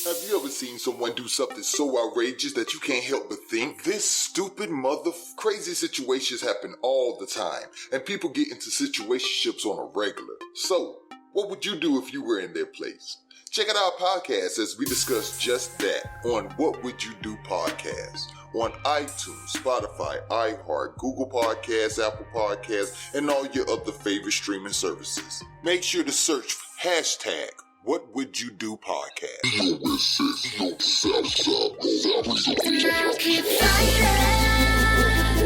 Have you ever seen someone do something so outrageous that you can't help but think, this stupid crazy situations happen all the time, and people get into situationships on a regular. So, what would you do if you were in their place? Check out our podcast as we discuss just that on What Would You Do podcast on iTunes, Spotify, iHeart, Google Podcasts, Apple Podcasts, and all your other favorite streaming services. Make sure to search hashtag What Would You Do podcast. And I'll keep fighting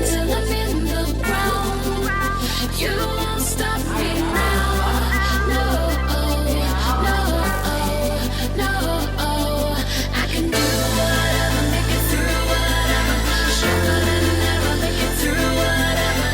till I'm in the ground. You won't stop me now. No, no, I can do whatever, make it through whatever. Stronger than ever, make it through whatever.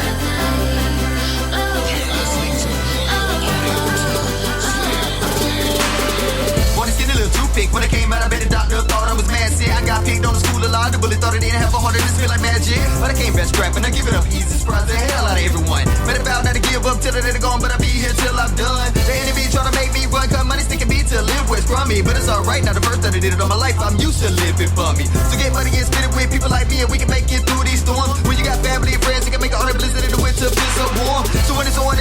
Wanna skin a little toothpick. When I came out, I bet the doctor thought I was mad sick. I got picked on the school a lot. The bullet thought it didn't have a heart, it just feel like magic. But I came back scrapping, I give it up easy, surprise the hell out of everyone. Made a vow not to give up till they're gone, but I'll be here till I'm done. The enemy trying to make me run, cut money, sticking me to live with crummy. But it's alright, not the first time I did it all my life, I'm used to living for me. So get money and spend it with people like me, and we can make it through these storms. When you got family and friends, you can make a 100 blizzard in the winter, feel so warm. So when it's on,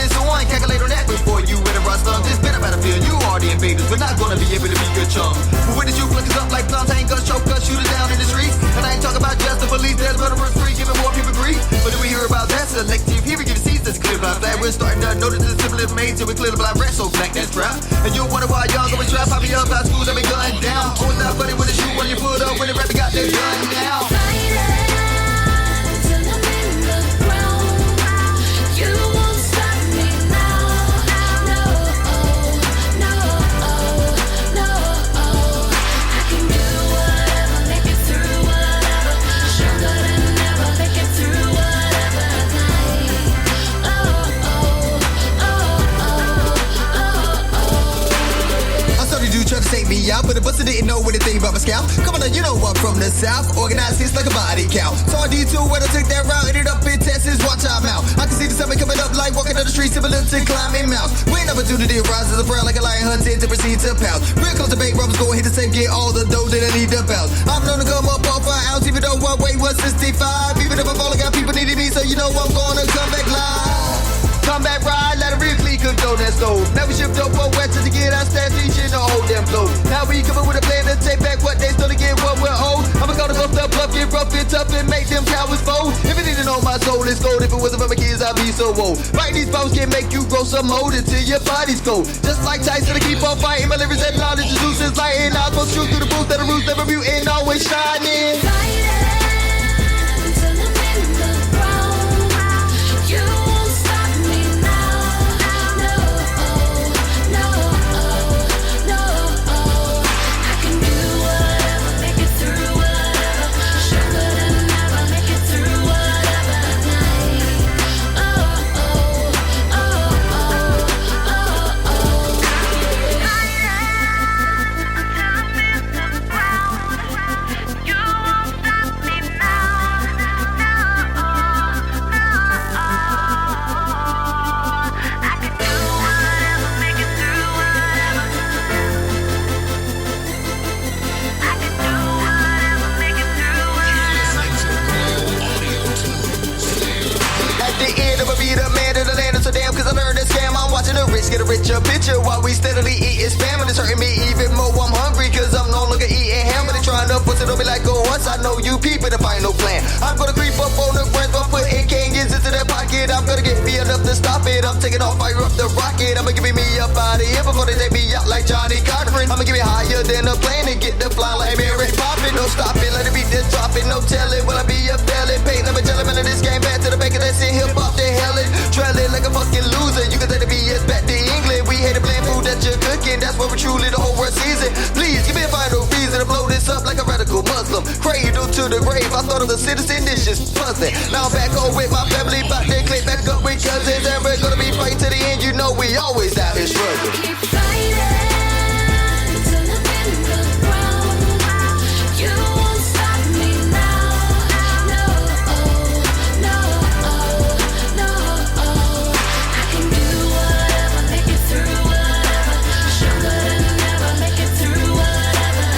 calculate on that before you enter our slums. It's been a battlefield, you are the invaders, we're not gonna be able to be good chums. But when did you flick us up like plums, I ain't gonna choke us, shoot us down in the streets. And I ain't talking about just the police, there's murderers free, giving more people grief. But then we hear about that selective, here we give seats, that's clear blind flag. We're starting to notice the simple information till we clear the blind rat, so black that's trap. And you'll wonder why y'all going trap, popping up out school, that been gunned down. Always not funny when the shoe when you put up, when the rapper got their gun now. Take me out, but the buster didn't know anything about my scalp. Come on now, you know I'm from the south. Organized it's like a body count. So I D2 when I took that route, ended up in Texas, watch out mouth. I can see the summer coming up like walking down the street, similar to climbing mountains. When opportunity arises, a brown like a lion hunting to proceed to pounce. Real close to bank robbers, go hit the safe, get all the dough that I need to bounce. I'm known to come up off an ounce, even though my weight was 65. Even if I'm falling out, people needed me, so you know I'm gonna come back live. Come back ride, let it real clean, cook dough that stove. Now we shift up one west to get our stats, each in the whole damn flow. Now we coming with a plan to take back what they stole to get what we're owed. I'ma go to go up, bluff, get rough and tough and make them cowards fold. If it didn't know my soul is gold, if it wasn't for my kids, I'd be so old. Right, these bones can make you grow some mold until your body's cold. Just like Tyson, I keep on fighting, my lyrics and knowledge is loose as lighting. I'll go shoot through the booth that the roots never mutant, always shining. Get a richer picture while we steadily eating spam, and it's hurting me even more. I'm hungry cause I'm no longer eating ham, but they trying to force it on me like go once. I know you peeping the final plan. I'm gonna creep up on the branch, but putting canyons into that pocket. I'm gonna get me enough to stop it. I'm taking off, fire up the rocket. I'ma give me up out of here before they take me out like Johnny Cochran. I'ma give it higher than a plane and get the fly like Mary popping. No stopping, let it be just dropping, no telling. Will I be up belly? Paint, let me tell him in this game back to the back of that shit. Hip hop, they hell it. Trailing like a fucking loser. You can say the BS back to England. We hate the bland food that you're cooking. That's what we're truly the whole world season. Please give me a final reason to blow this up like a radical Muslim. Cradle to the grave. I thought of the citizen, this just puzzling. Now I'm back home with my family, back there, click back up with cousins. And we're gonna be fighting to the end. You know we always out here struggling. Keep fighting till I'm in the ground. You won't stop me now. No, no, no. I can do whatever, make it through whatever. Stronger than ever, make it through whatever.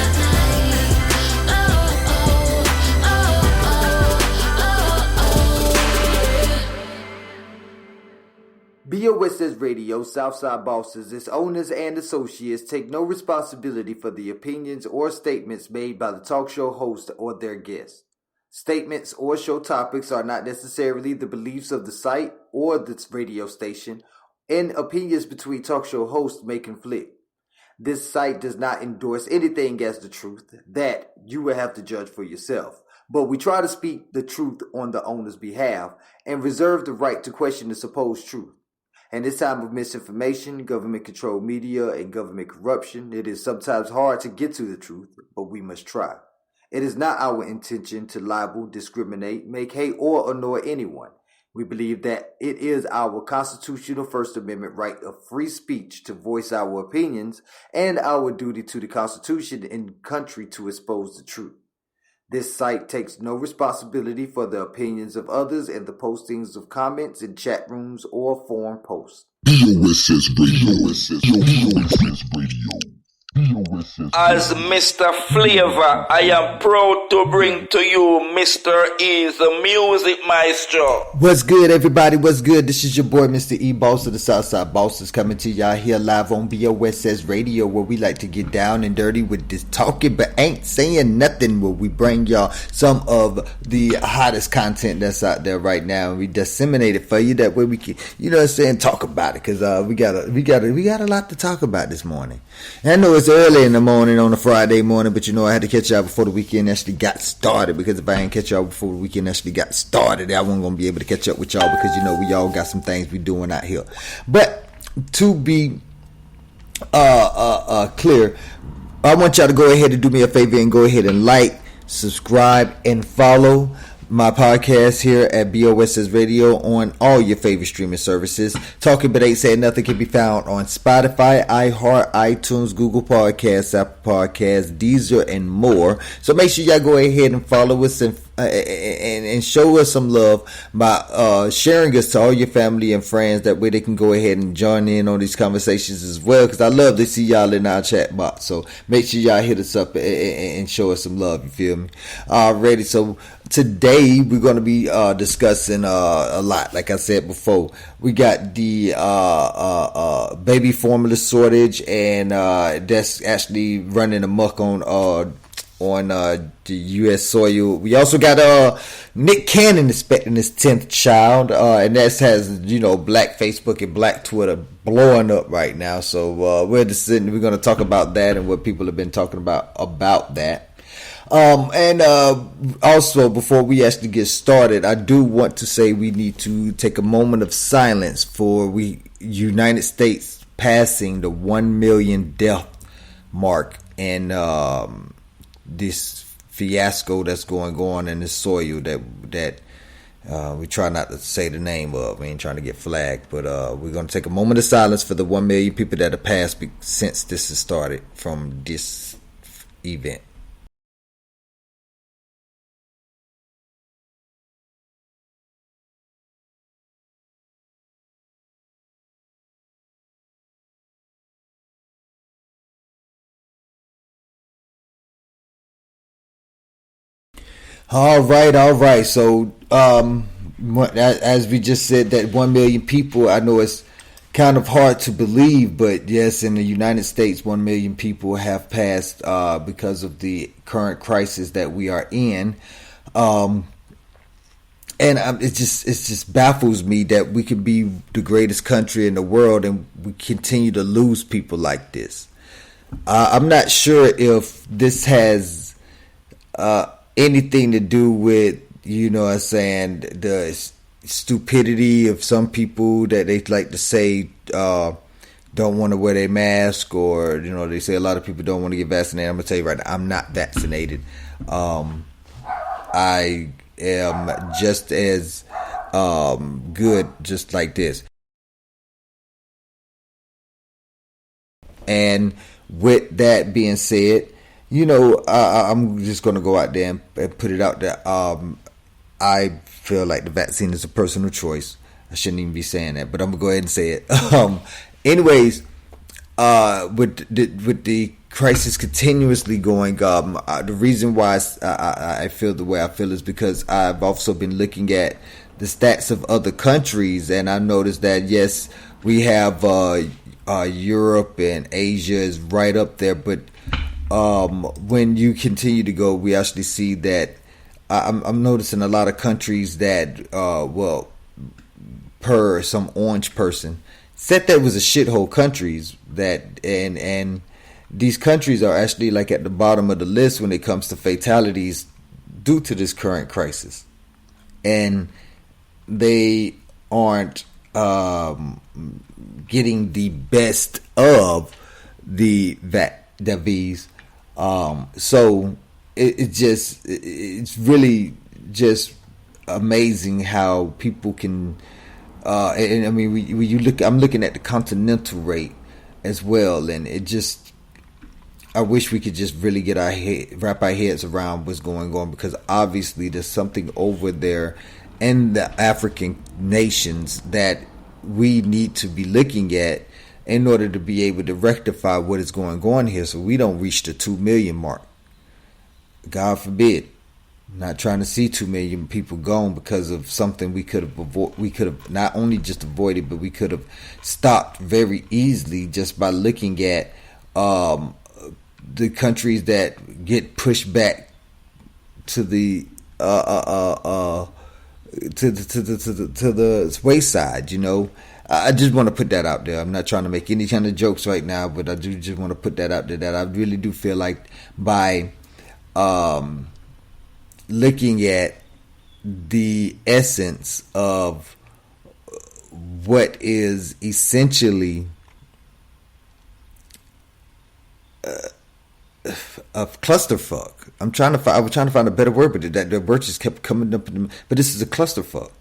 Radio, Southside Bosses, its owners and associates take no responsibility for the opinions or statements made by the talk show host or their guests. Statements or show topics are not necessarily the beliefs of the site or the radio station, and opinions between talk show hosts may conflict. This site does not endorse anything as the truth. That you will have to judge for yourself. But we try to speak the truth on the owner's behalf and reserve the right to question the supposed truth. In this time of misinformation, government-controlled media, and government corruption, it is sometimes hard to get to the truth, but we must try. It is not our intention to libel, discriminate, make hate, or annoy anyone. We believe that it is our constitutional First Amendment right of free speech to voice our opinions and our duty to the Constitution and country to expose the truth. This site takes no responsibility for the opinions of others and the postings of comments in chat rooms or forum posts. B.O.S.S. Radio. B.O.S.S. Radio. As Mr. Flavor, I am proud to bring to you Mr. E, the music maestro. What's good, everybody? What's good? This is your boy, Mr. E-Boss of the Southside Bosses, coming to y'all here live on B.O.S.S. Radio, where we like to get down and dirty with this talking but ain't saying nothing, where we bring y'all some of the hottest content that's out there right now, and we disseminate it for you. That way we can, you know what I'm saying, talk about it, because we got a lot to talk about this morning. And I know it's early in the morning on a Friday morning, but you know I had to catch y'all before the weekend actually got started, because if I ain't catch y'all before the weekend actually got started, I wasn't going to be able to catch up with y'all, because you know we all got some things we doing out here. But to be clear, I want y'all to go ahead and do me a favor and go ahead and like, subscribe, and follow my podcast here at B.O.S.S. Radio on all your favorite streaming services. Talking But Ain't Saying Nothing can be found on Spotify, iHeart, iTunes, Google Podcasts, Apple Podcasts, Deezer, and more. So make sure y'all go ahead and follow us and show us some love by sharing us to all your family and friends. That way they can go ahead and join in on these conversations as well, because I love to see y'all in our chat box. So make sure y'all hit us up and show us some love. You feel me? Alrighty, so today we're going to be discussing a lot. Like I said before, we got the baby formula shortage, and that's actually running amok on the U.S. soil. We also got Nick Cannon expecting his 10th child, and that has, you know, Black Facebook and Black Twitter blowing up right now. So we're going to talk about that and what people have been talking about that. And also, before we actually get started, I do want to say we need to take a moment of silence for United States passing the 1 million death mark, and this fiasco that's going on in the soil that we try not to say the name of. We ain't trying to get flagged, but we're going to take a moment of silence for the 1 million people that have passed since this has started from this event. All right. So, as we just said, that 1 million people, I know it's kind of hard to believe, but yes, in the United States, 1 million people have passed because of the current crisis that we are in. And it just baffles me that we could be the greatest country in the world and we continue to lose people like this. I'm not sure if this has anything to do with, you know what I'm saying, the stupidity of some people that they like to say don't want to wear their mask, or, you know, they say a lot of people don't want to get vaccinated. I'm going to tell you right now, I'm not vaccinated. I am just as good just like this. And with that being said, you know, I'm just going to go out there and put it out there. I feel like the vaccine is a personal choice. I shouldn't even be saying that, but I'm going to go ahead and say it. Anyways, with the crisis continuously going, the reason why I feel the way I feel is because I've also been looking at the stats of other countries, and I noticed that, yes, we have Europe and Asia is right up there. But when you continue to go, we actually see that I'm noticing a lot of countries that, per some orange person said that was a shithole countries that and these countries are actually like at the bottom of the list when it comes to fatalities due to this current crisis, and they aren't getting the best of the these. So it's really just amazing how people can. And I mean, when you look, I'm looking at the continental rate as well, and it just. I wish we could just really get wrap our heads around what's going on, because obviously there's something over there in the African nations that we need to be looking at in order to be able to rectify what is going on here, so we don't reach the 2 million mark. God forbid. I'm not trying to see 2 million people gone because of something we could have we could have not only just avoided, but we could have stopped very easily just by looking at the countries that get pushed back to the to the wayside. You know, I just want to put that out there. I'm not trying to make any kind of jokes right now, but I do just want to put that out there, that I really do feel like by looking at the essence of what is essentially a clusterfuck. I was trying to find a better word, but that word just kept coming up. But this is a clusterfuck.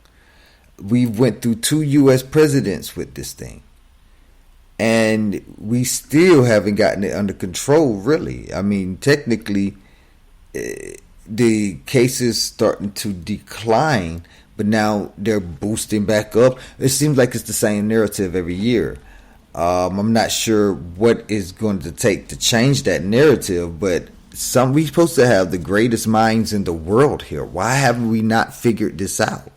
We went through 2 U.S. presidents with this thing, and we still haven't gotten it under control, really. I mean, technically, the cases starting to decline, but now they're boosting back up. It seems like it's the same narrative every year. I'm not sure what is going to take to change that narrative, but we're supposed to have the greatest minds in the world here. Why haven't we not figured this out?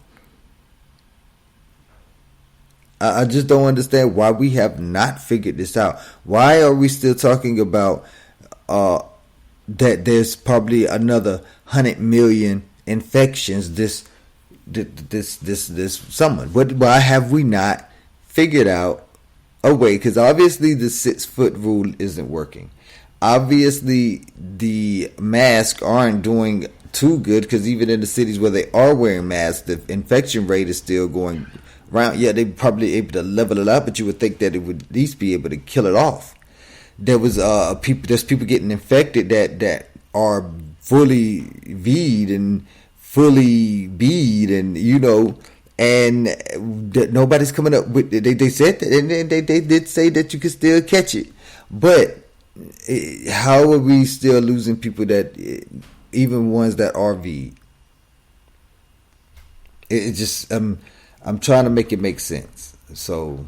I just don't understand why we have not figured this out. Why are we still talking about that there's probably another 100 million infections this summer? Why have we not figured out a way? Because obviously the 6-foot rule isn't working. Obviously the masks aren't doing too good, because even in the cities where they are wearing masks, the infection rate is still going around. Yeah, they probably able to level it out, but you would think that it would at least be able to kill it off. There's people getting infected that are fully V'd and fully B'd, and you know, and nobody's coming up with it. They said that, and they did say that you could still catch it, but how are we still losing people that even ones that are V'd? It just I'm trying to make it make sense. So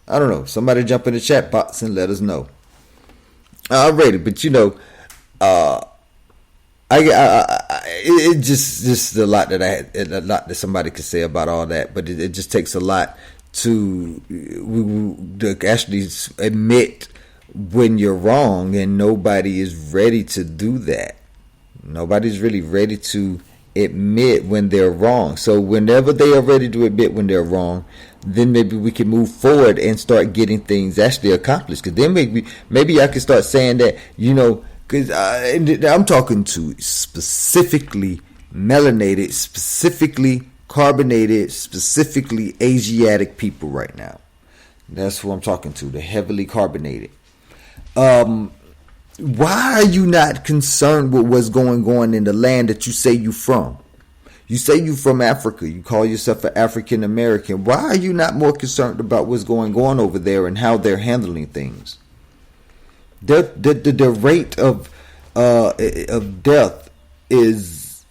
I don't know. Somebody jump in the chat box and let us know. Alrighty, but you know, it just a lot that somebody could say about all that, but it just takes a lot to actually admit when you're wrong, and nobody is ready to do that. Nobody's really ready to admit when they're wrong. So whenever they are ready to admit when they're wrong, then maybe we can move forward and start getting things actually accomplished. Because then maybe I can start saying that, you know, because I'm talking to specifically melanated, specifically carbonated, specifically Asiatic people right now. That's who I'm talking to, the heavily carbonated. Why are you not concerned with what's going on in the land that you say you from? You say you from Africa. You call yourself an African American. Why are you not more concerned about what's going on over there and how they're handling things? The rate of death is,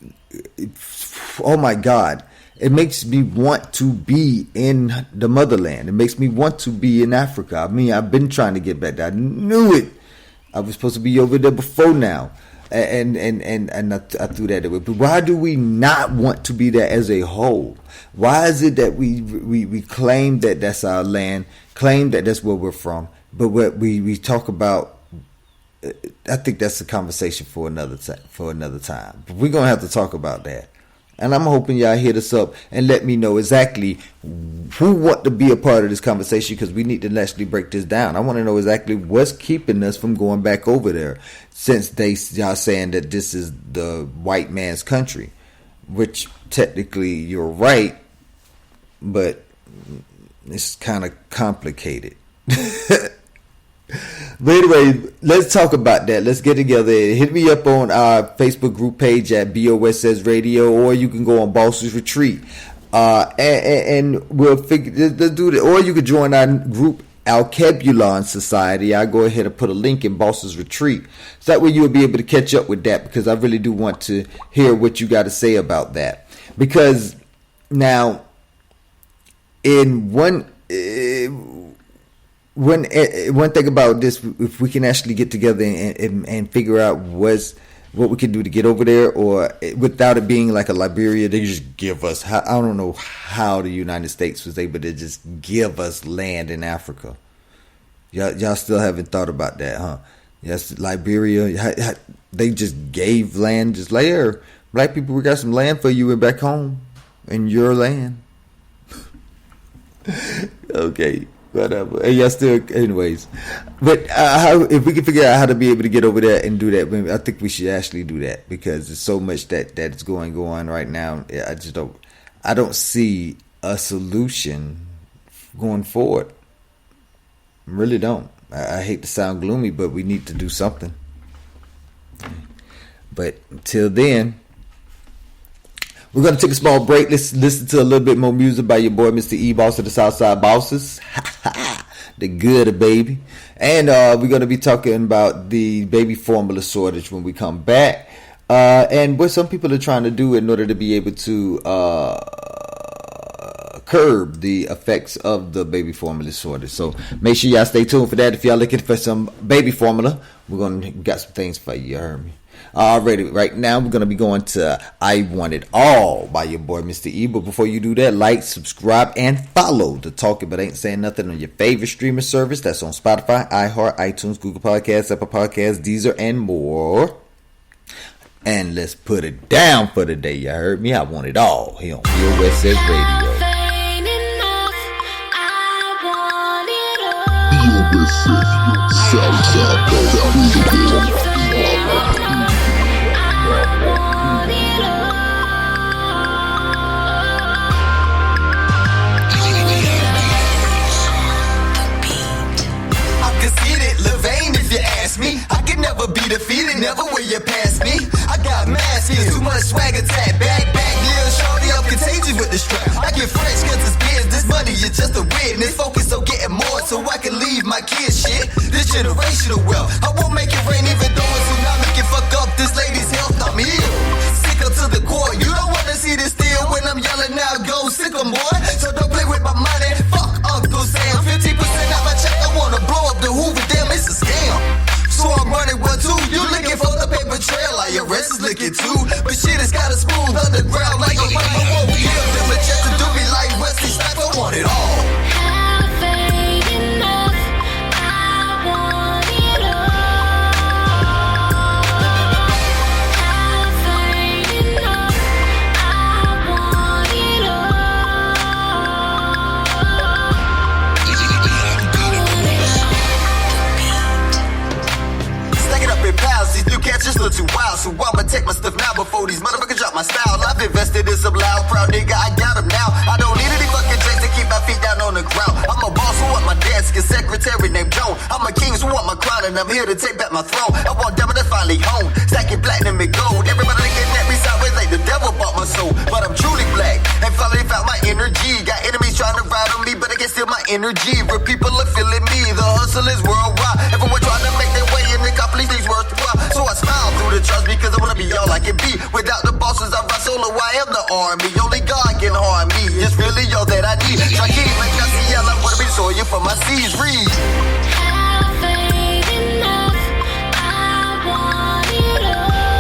oh my God. It makes me want to be in the motherland. It makes me want to be in Africa. I mean, I've been trying to get back there. I knew it. I was supposed to be over there before now. And I threw that away. But why do we not want to be there as a whole? Why is it that we claim that that's our land, claim that that's where we're from, but what we talk about, I think that's a conversation for another time. But we're gonna have to talk about that. And I'm hoping y'all hit us up and let me know exactly who want to be a part of this conversation, because we need to actually break this down. I want to know exactly what's keeping us from going back over there, since y'all saying that this is the white man's country, which technically you're right, but it's kind of complicated. But anyway, let's talk about that. Let's get together. Hit me up on our Facebook group page at B.O.S.S Radio, or you can go on B.O.S.S Retreat, and we'll figure. Let's do that. Or you could join our group, Alkebulon Society. I'll go ahead and put a link in B.O.S.S Retreat, so that way you'll be able to catch up with that, because I really do want to hear what you got to say about that. Because now, in one thing about this, if we can actually get together and figure out what we can do to get over there, or without it being like a Liberia, they just give us, I don't know how the United States was able to just give us land in Africa. Y'all still haven't thought about that, huh? Yes, Liberia, they just gave land, just like, here, black people, we got some land for you and back home in your land. Okay. Whatever. And y'all still, anyways. But if we can figure out how to be able to get over there and do that, I think we should actually do that, because there's so much that's going on right now. I don't see a solution going forward. I really don't. I hate to sound gloomy, but we need to do something. But until then, we're going to take a small break. Let's listen to a little bit more music by your boy, Mr. E-Boss of the Southside Bosses. The good, baby. And we're going to be talking about the baby formula shortage when we come back. And what some people are trying to do in order to be able to curb the effects of the baby formula shortage. So make sure y'all stay tuned for that. If y'all looking for some baby formula, we got some things for you. You heard me? Alrighty, right now we're going to be going to I Want It All by your boy Mr. E. But before you do that, like, subscribe, and follow the Talkin But Ain't Saying Nothing on your favorite streaming service. That's on Spotify, iHeart, iTunes, Google Podcasts, Apple Podcasts, Deezer, and more. And let's put it down for the day. You heard me? I want it all here on B.O.S.S Radio. Me, I can never be defeated, never will you pass me. I got mass here, too much swagger, tap back, little shorty up contagious with the strap. I get fresh cause it's business, money is just a witness. Focus on getting more so I can leave my kids shit. This generational wealth, I won't make it rain even though a tsunami can fuck up this lady's health. I'm ill, sick up to the core. You don't wanna see this still when I'm yelling out, go sick 'em, boy. So don't play with my money, fuck Uncle Sam. 50% out my check, I wanna blow up the Hoover, damn it's a scam. So I'm running one too. You looking for the paper trail, IRS is looking too. But shit is kinda smooth underground like a rhyme. I won't give them a chance to do me like Wesley Snipes. I want it all. Have faith enough. I want it all. Have faith enough. I want it all. Stack it up in piles, these new cats just look too wild. So I'ma take my stuff now before these motherfuckers drop my style. I've invested in some loud, proud nigga, I got them now. I don't need any fucking checks to keep my feet down on the ground. I'm a boss who want my desk, a secretary named Joan. I'm a king who want my crown, and I'm here to take back my throne. I want them to finally home, stacking platinum and gold. Everybody looking at me sideways like the devil bought my soul. But I'm truly black, and finally found my energy. Got enemies trying to ride on me, but I can steal my energy. Where people are feeling me, the hustle is worldwide. Everyone trying to make their way and accomplish things worthwhile. So I smile through the trust because I wanna be all I can be. Without the bosses, I ride solo, I am the army. Only God can harm me, it's really all that I need. Talkin, like I see, I wanna be soil for my seeds, read. Have faith enough. I want it all.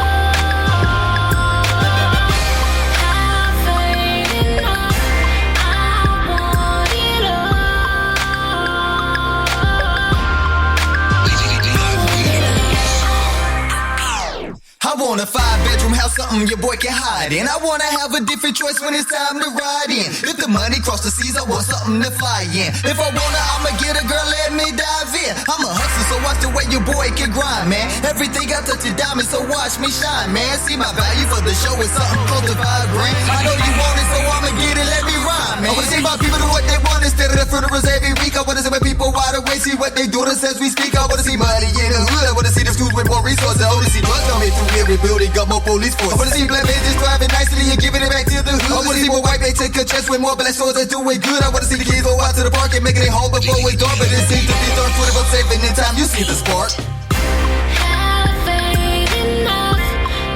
want a 5-bedroom house, something your boy can hide in. I wanna have a different choice when it's time to ride in. If the money cross the seas, I want something to fly in. If I wanna, I'ma get a girl, let me dive in. I'm a hustler, so watch the way your boy can grind, man. Everything I touch is diamond, so watch me shine, man. See my value for the show is something close to $5 grand. I know you want it, so I'ma get it, let me rhyme, man. I wanna see my people do what they want instead of the funerals every week. I wanna see my people wide awake, see what they doing as we speak. I wanna see money in the hood, I wanna see the schools with more resources. I wanna see drugs coming through every building, got more police force. I wanna see black men just driving nicely and giving it back to the hood. I wanna see more white men take a chance with more black souls that doing good. I wanna see the kids go out to the park and make it home before it's dark. But it seems to be dark 24/7 in time you see the spark. Have faith enough.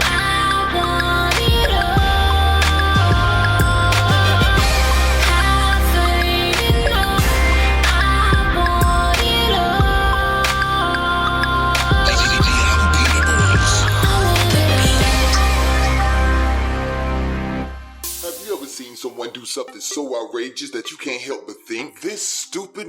I want it all. Have faith enough. I want it Have you ever seen someone do something so outrageous that you can't help but think? This stupid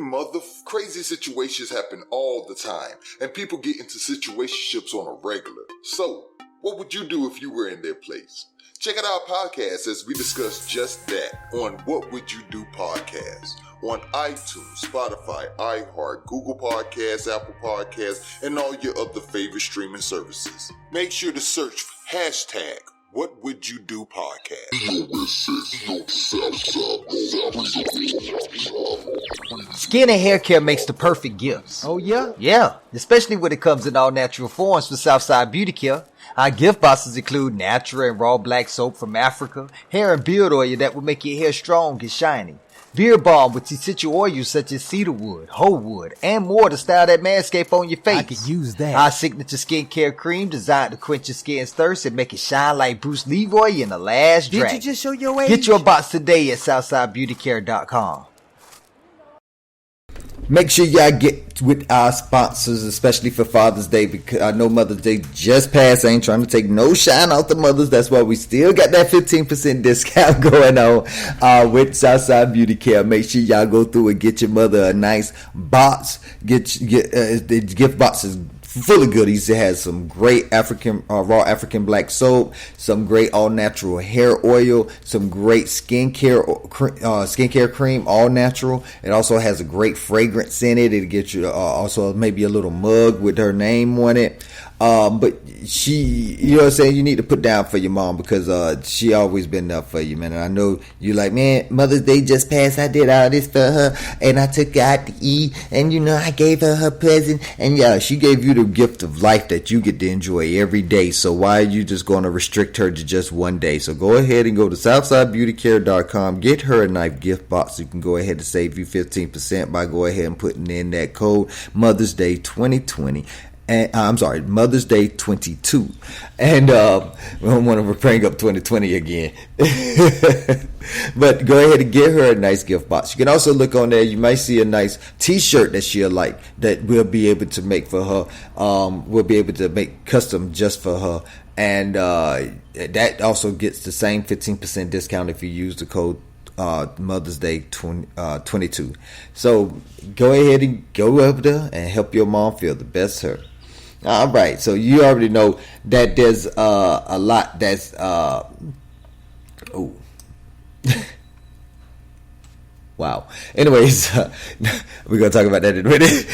crazy situations happen all the time, and people get into situationships on a regular. So, what would you do if you were in their place? Check out our podcast as we discuss just that on What Would You Do podcast on iTunes, Spotify, iHeart, Google Podcasts, Apple Podcasts, and all your other favorite streaming services. Make sure to search hashtag What Would You Do podcast. Skin and hair care makes the perfect gifts. Oh, yeah? Yeah, especially when it comes in all natural forms for Southside Beauty Care. Our gift boxes include natural and raw black soap from Africa, hair and beard oil that will make your hair strong and shiny, beard balm with essential oils such as cedarwood, hoewood, and more to style that manscape on your face. I could use that. Our signature skincare cream designed to quench your skin's thirst and make it shine like Bruce Leroy in The Last Did Dragon. you just show your age? Get your box today at SouthsideBeautyCare.com. Make sure y'all get with our sponsors, especially for Father's Day, because I know Mother's Day just passed. I ain't trying to take no shine out the mothers. That's why we still got that 15% discount going on with Southside Beauty Care. Make sure y'all go through and get your mother a nice box. The gift box is full of goodies. It has some great raw African black soap, some great all natural hair oil, some great skincare cream, all natural. It also has a great fragrance in it. It'll get you also maybe a little mug with her name on it. But you know what I'm saying? You need to put down for your mom because she always been there for you, man. And I know you like, man, Mother's Day just passed. I did all this for her, and I took her out to eat, and you know, I gave her present, and yeah, she gave you the gift of life that you get to enjoy every day. So why are you just going to restrict her to just one day? So go ahead and go to SouthsideBeautyCare.com. Get her a nice gift box. You can go ahead and save you 15% by go ahead and putting in that code Mother's Day 2020. And, I'm sorry, Mother's Day 22. And we don't want to bring up 2020 again. But go ahead and get her a nice gift box. You can also look on there. You might see a nice t-shirt that she'll like that we'll be able to make for her. We'll be able to make custom just for her. And that also gets the same 15% discount if you use the code Mother's Day 22. So go ahead and go over there and help your mom feel the best her. All right, so you already know that there's a lot that's wow. Anyways, we're gonna talk about that in a minute.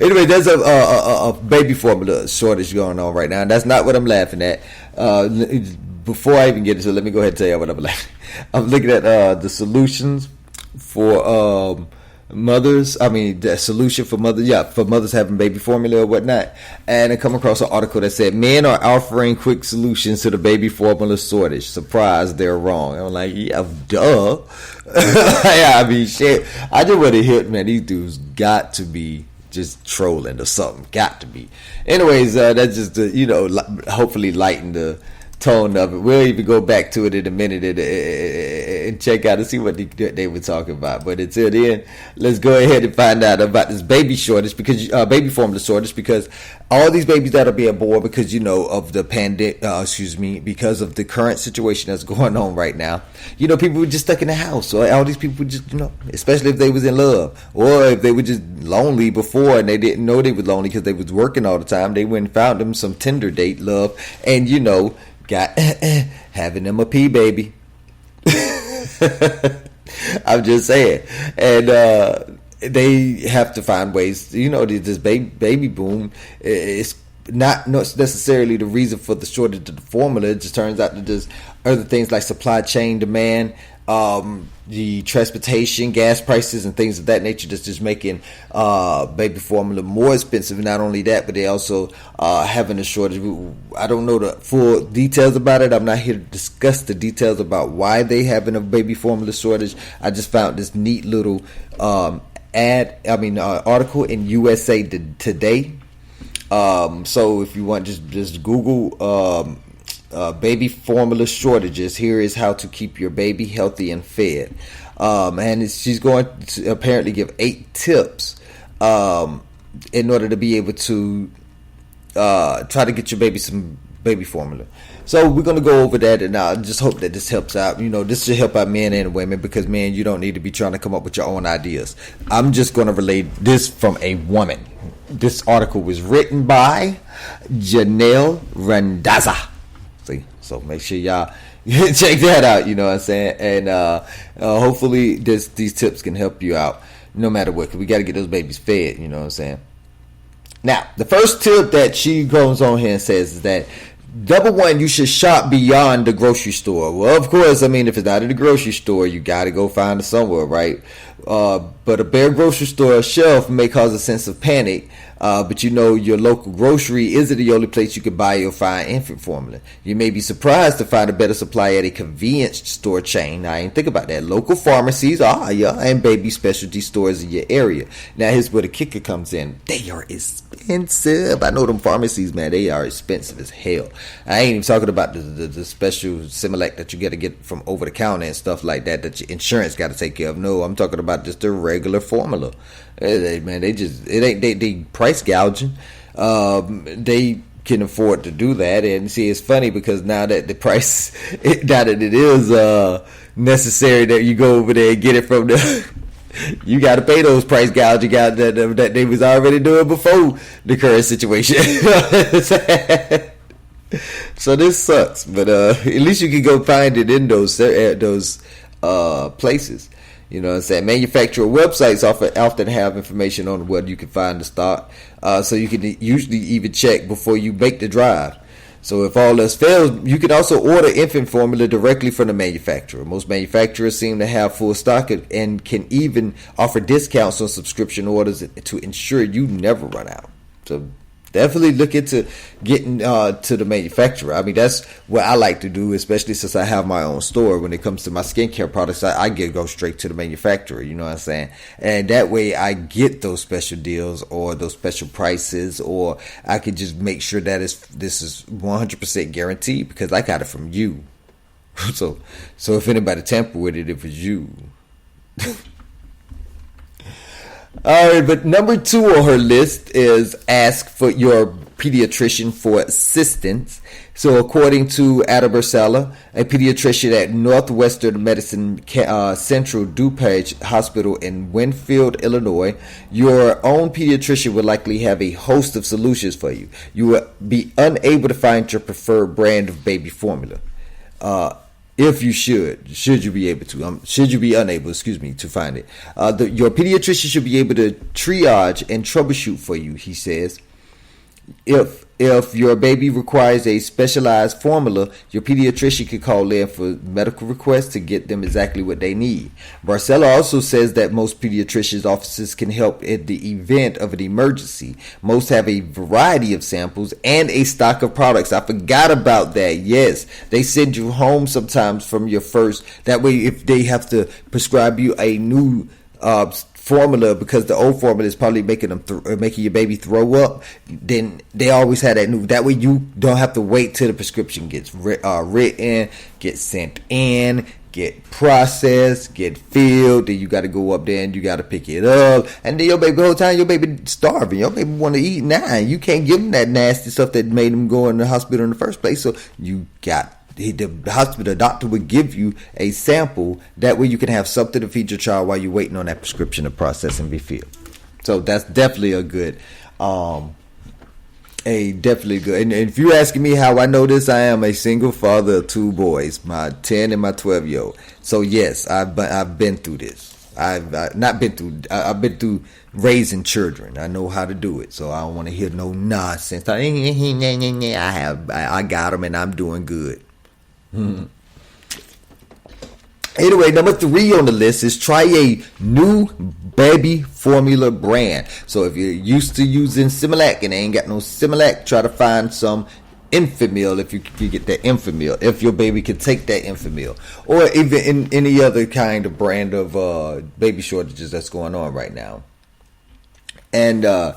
Anyway, there's a baby formula shortage going on right now, and that's not what I'm laughing at. Before I even get into it, let me go ahead and tell you what I'm laughing. I'm looking at the solutions for mothers. I mean, the solution for mothers, for mothers having baby formula or whatnot. And I come across an article that said men are offering quick solutions to the baby formula shortage. Surprise, they're wrong. I'm like, yeah, duh. Yeah, I mean, shit. I just want to hear, man, these dudes got to be just trolling or something. Got to be. Anyways, that's just to, hopefully lighten the tone of it. We'll even go back to it in a minute and check out and see what they were talking about. But until then, let's go ahead and find out about this baby shortage, because baby formula shortage, because all these babies that are being born because of the pandemic, because of the current situation that's going on right now. People were just stuck in the house, so all these people just especially if they was in love, or if they were just lonely before and they didn't know they were lonely because they was working all the time. They went and found them some Tinder date love, and got having them a pee baby. I'm just saying. And they have to find ways. This baby boom is not necessarily the reason for the shortage of the formula. It just turns out that there's other things like supply chain demand, the transportation, gas prices, and things of that nature that's just making baby formula more expensive. Not only that, but they also having a shortage. I don't know the full details about it. I'm not here to discuss the details about why they having a baby formula shortage. I just found this neat little article in USA Today. So if you want, just Google baby formula shortages. Here is how to keep your baby healthy and fed. And she's going to apparently give 8 tips in order to be able to try to get your baby some baby formula. So we're going to go over that, and I just hope that this helps out. This should help out men and women, because men, you don't need to be trying to come up with your own ideas. I'm just going to relay this from a woman. This article was written by Janelle Randazza. See, so make sure y'all check that out. You know what I'm saying? And hopefully these tips can help you out no matter what, because we got to get those babies fed. You know what I'm saying? Now, the first tip that she goes on here and says is that, number one, you should shop beyond the grocery store. Well, of course, if it's not in the grocery store, you got to go find it somewhere, right? But a bare grocery store shelf may cause a sense of panic. But your local grocery isn't the only place you can buy your fine infant formula. You may be surprised to find a better supply at a convenience store chain. I ain't think about that. Local pharmacies, and baby specialty stores in your area. Now, here's where the kicker comes in. They are expensive. I know them pharmacies, man. They are expensive as hell. I ain't even talking about the special Similac that you got to get from over the counter and stuff like that your insurance got to take care of. No, I'm talking about just the regular formula. They price gouging. They can afford to do that. And see, it's funny because now that the price, now that it is necessary that you go over there and get it from the, you got to pay those price gouging that they was already doing before the current situation. So this sucks, but at least you can go find it in those places. You know what I'm saying? Manufacturer websites often have information on where you can find the stock, so you can usually even check before you make the drive. So if all else fails, you can also order infant formula directly from the manufacturer. Most manufacturers seem to have full stock and can even offer discounts on subscription orders to ensure you never run out. So definitely look into getting to the manufacturer. That's what I like to do, especially since I have my own store. When it comes to my skincare products, I go straight to the manufacturer. You know what I'm saying? And that way I get those special deals or those special prices, or I can just make sure that this is 100% guaranteed because I got it from you. So if anybody tamper with it, it was you. All right, but number 2 on her list is ask for your pediatrician for assistance. So according to Ada Bersella, a pediatrician at Northwestern Medicine Central DuPage Hospital in Winfield, Illinois, your own pediatrician would likely have a host of solutions for you. You will be unable to find your preferred brand of baby formula. If you should you be able to, should you be unable, to find it. Your pediatrician should be able to triage and troubleshoot for you, he says. If your baby requires a specialized formula, your pediatrician can call in for medical requests to get them exactly what they need. Barcella also says that most pediatricians' offices can help in the event of an emergency. Most have a variety of samples and a stock of products. I forgot about that. Yes, they send you home sometimes from your first. That way, if they have to prescribe you a new formula, because the old formula is probably making your baby throw up, then they always had that new. That way you don't have to wait till the prescription gets written, get sent in, get processed, get filled. Then you got to go up there and you got to pick it up. And then your baby, the whole time your baby starving. Your baby want to eat now. You can't give them that nasty stuff that made them go in the hospital in the first place. So the hospital, the doctor would give you a sample. That way you can have something to feed your child while you're waiting on that prescription to process and be filled. So that's definitely a good, definitely good. And if you're asking me how I know this, I am a single father of 2 boys, my 10 and my 12-year-old. So yes, I've been through this. I've been through raising children. I know how to do it. So I don't want to hear no nonsense. I got them and I'm doing good. Anyway, number 3 on the list is try a new baby formula brand. So if you're used to using Similac and ain't got no Similac, try to find some Enfamil if you get that Enfamil. If your baby can take that Enfamil, or even in any other kind of brand of baby shortages that's going on right now. And it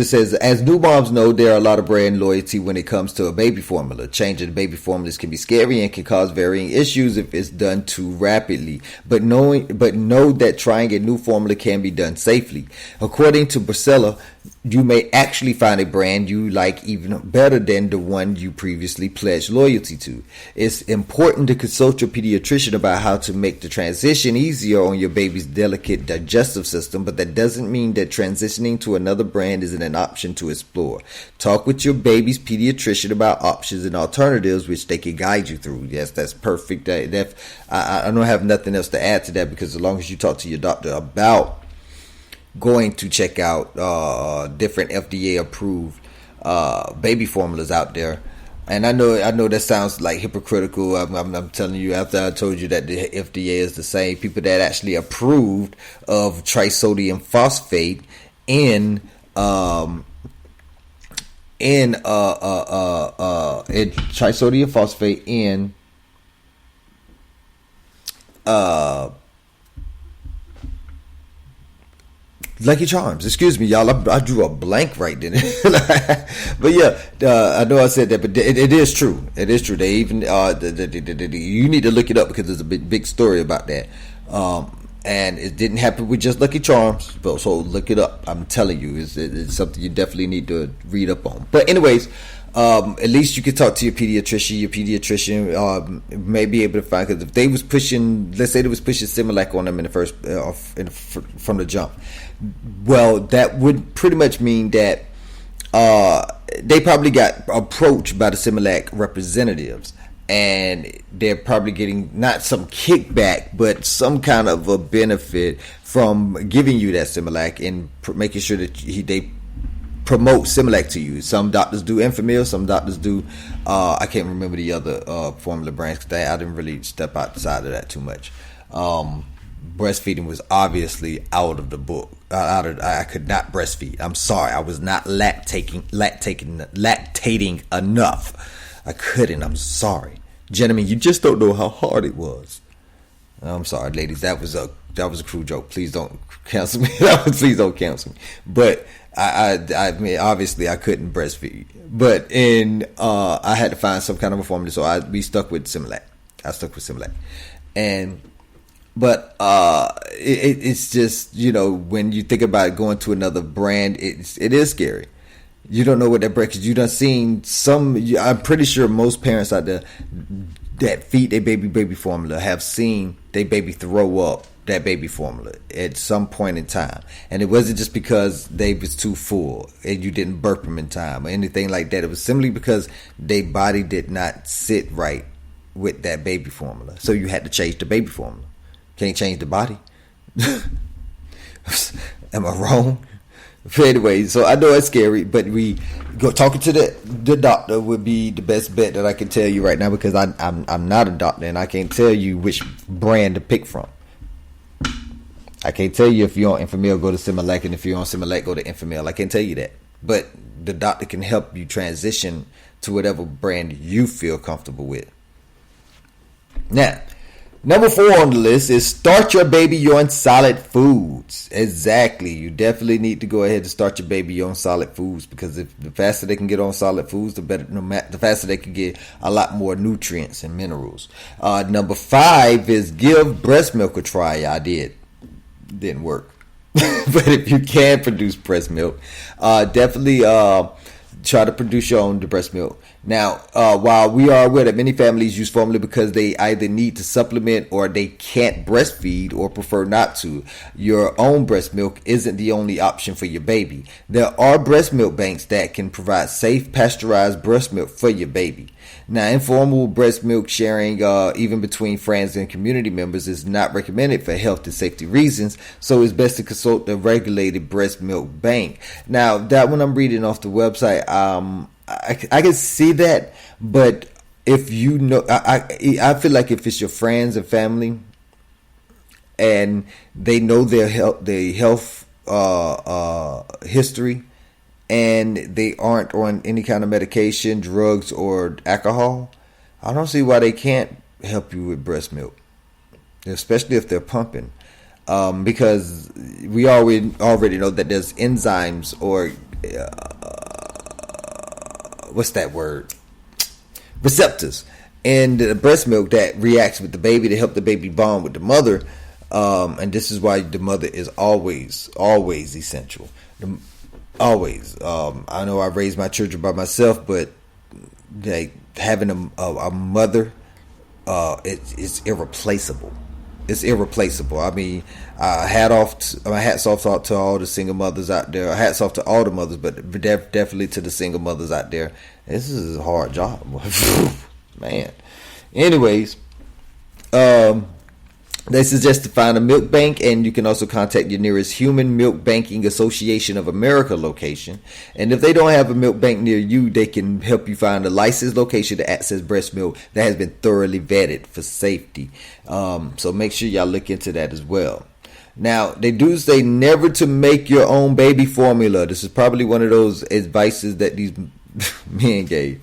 says, as new moms know, there are a lot of brand loyalty when it comes to a baby formula. Changing baby formulas can be scary and can cause varying issues if it's done too rapidly. But know that trying a new formula can be done safely. According to B.O.S.S, you may actually find a brand you like even better than the one you previously pledged loyalty to. It's important to consult your pediatrician about how to make the transition easier on your baby's delicate digestive system, but that doesn't mean that transitioning to another brand isn't an option to explore. Talk with your baby's pediatrician about options and alternatives which they can guide you through. Yes, that's perfect. I don't have nothing else to add to that, because as long as you talk to your doctor about going to check out different FDA approved baby formulas out there. And I know that sounds like hypocritical. I'm telling you, after I told you that the FDA is the same people that actually approved of trisodium phosphate in trisodium phosphate in Lucky Charms. Excuse me, y'all. I drew a blank right then. But yeah, I know I said that, but it is true. It is true. They even you need to look it up, because there's a big story about that. And it didn't happen with just Lucky Charms, so look it up. I'm telling you, it's something you definitely need to read up on. But anyways, at least you can talk to your pediatrician. Your pediatrician may be able to find, because if they was pushing, let's say they was pushing Similac on them in the first from the jump, well, that would pretty much mean that they probably got approached by the Similac representatives, and they're probably getting not some kickback, but some kind of a benefit from giving you that Similac and making sure that they promote Similac to you. Some doctors do Enfamil, some doctors do I can't remember the other formula brands, because I didn't really step outside of that too much. Breastfeeding was obviously out of the book. I could not breastfeed. I'm sorry, I was not lactating enough. I couldn't. I'm sorry, gentlemen. You just don't know how hard it was. I'm sorry, ladies. That was a cruel joke. Please don't cancel me. Please don't cancel me. But I mean, obviously, I couldn't breastfeed. But I had to find some kind of a formula, so we stuck with Similac. I stuck with Similac, But it's just, when you think about going to another brand, it is scary. You don't know what that brand, because you done seen some. I'm pretty sure most parents out there that feed their baby formula have seen their baby throw up that baby formula at some point in time, and it wasn't just because they was too full and you didn't burp them in time or anything like that. It was simply because their body did not sit right with that baby formula, so you had to change the baby formula. Can't change the body. Am I wrong? Anyway, so I know it's scary, but talking to the doctor would be the best bet that I can tell you right now, because I'm not a doctor and I can't tell you which brand to pick from. I can't tell you if you're on Enfamil, go to Similac, and if you're on Similac, go to Enfamil. I can't tell you that, but the doctor can help you transition to whatever brand you feel comfortable with. Now, Number 4 on the list is start your baby on solid foods. Exactly. You definitely need to go ahead and start your baby on solid foods, because if the faster they can get on solid foods, the faster they can get a lot more nutrients and minerals. Number 5 is give breast milk a try. I didn't work. But if you can produce breast milk, definitely try to produce your own breast milk. Now, while we are aware that many families use formula because they either need to supplement or they can't breastfeed or prefer not to, your own breast milk isn't the only option for your baby. There are breast milk banks that can provide safe, pasteurized breast milk for your baby. Now, informal breast milk sharing, even between friends and community members, is not recommended for health and safety reasons, so it's best to consult a regulated breast milk bank. Now, that one I'm reading off the website, I can see that, but if you know, I feel like if it's your friends and family, and they know their health history, and they aren't on any kind of medication, drugs, or alcohol, I don't see why they can't help you with breast milk, especially if they're pumping, because we already know that there's enzymes or what's that word? Receptors in the breast milk that reacts with the baby to help the baby bond with the mother. And this is why the mother is always essential. Always. I know I raised my children by myself, but having a mother, it's irreplaceable. It's irreplaceable. I mean, hats off to all the single mothers out there. Hats off to all the mothers, but definitely to the single mothers out there. This is a hard job, man. Anyways, they suggest to find a milk bank, and you can also contact your nearest Human Milk Banking Association of America location. And if they don't have a milk bank near you, they can help you find a licensed location to access breast milk that has been thoroughly vetted for safety. So make sure y'all look into that as well. Now, they do say never to make your own baby formula. This is probably one of those advices that these men gave.